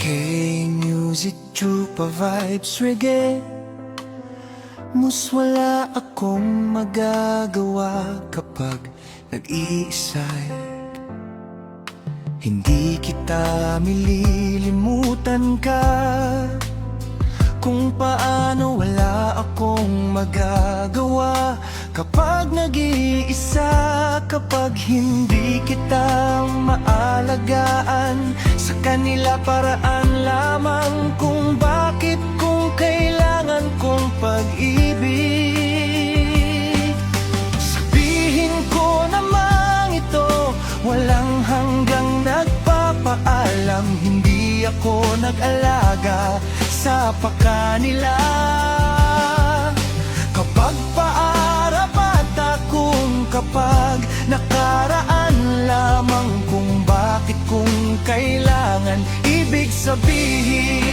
K-music, chupa vibes, reggae. Mus wala akong magagawa kapag nag-iisa'y hindi kita mililimutan ka. Kung paano wala akong magagawa kapag nag-iisa, kapag hindi kita maalagaan. Sa kanila paraan lamang kung bakit kung kailangan kong pag-ibig. Sabihin ko namang ito, walang hanggang nagpapaalam. Hindi ako nag-alaga sa pakanila. Kapag paarapat akong kapag nakaraan lamang kung bakit kung kailangan. Ibig sabihin,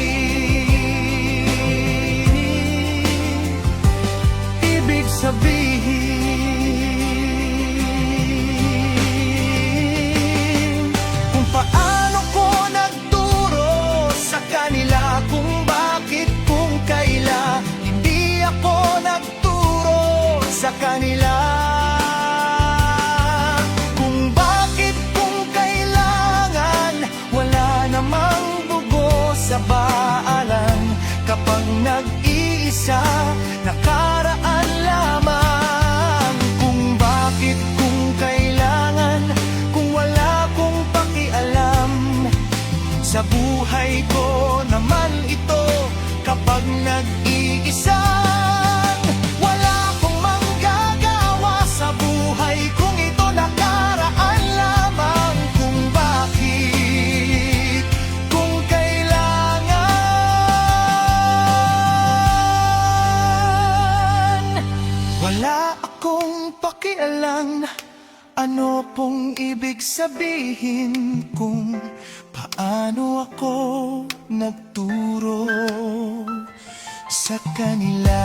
ibig sabihin, kung paano ko nagturo sa kanila kung bakit kung kaila. Hindi ako nagturo sa kanila kung bakit kung kailangan. Wala namang dugo sa baalan kapag nag-iisa, nakaraan lamang. Kung bakit kung kailangan, kung wala kong pakialam sa buhay ko naman ito. Kapag nag-iisa, wala akong manggagawa sa buhay kung ito. Nakaraan lamang kung bakit kung kailangan. Wala akong pakialam ano pong ibig sabihin kung paano ako nagturo sa kanila.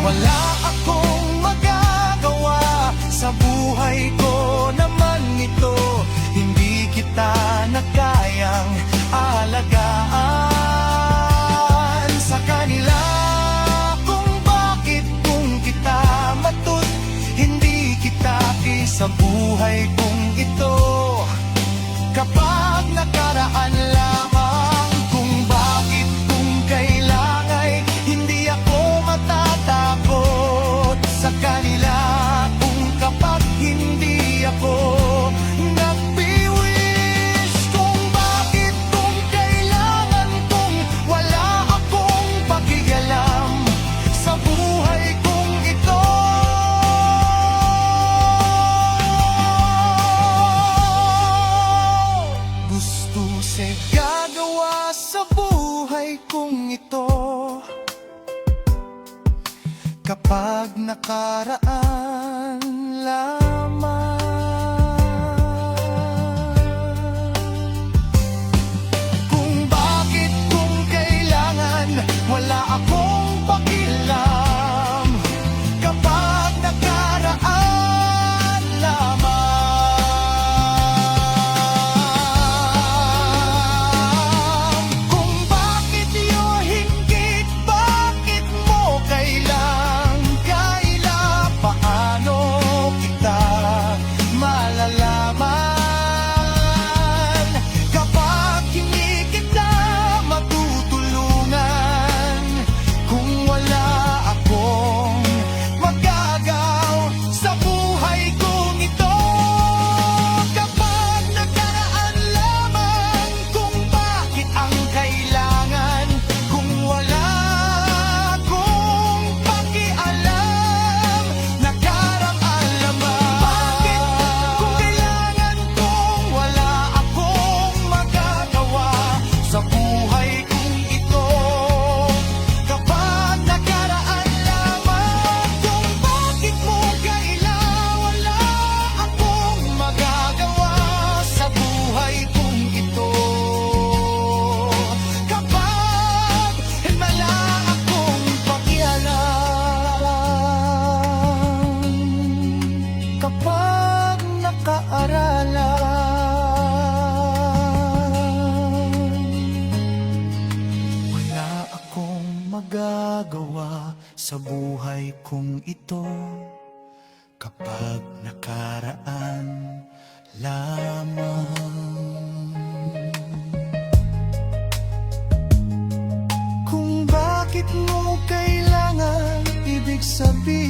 Wala akong magagawa sa buhay ko naman ito. Hindi kita na kayang alagaan sa kanila. Sa buhay kong ito, kapag nakaraan lamang kung bakit kung kailangan. Hindi ako matatakot sa kanila kung kapag hindi ako nagpiwish. Kung bakit kung kailangan, kung wala akong pakialam sa buhay kong ito. Say sa buhay kong ito kapag nakaraan lamang. Kung bakit mo kailangan, ibig sabihin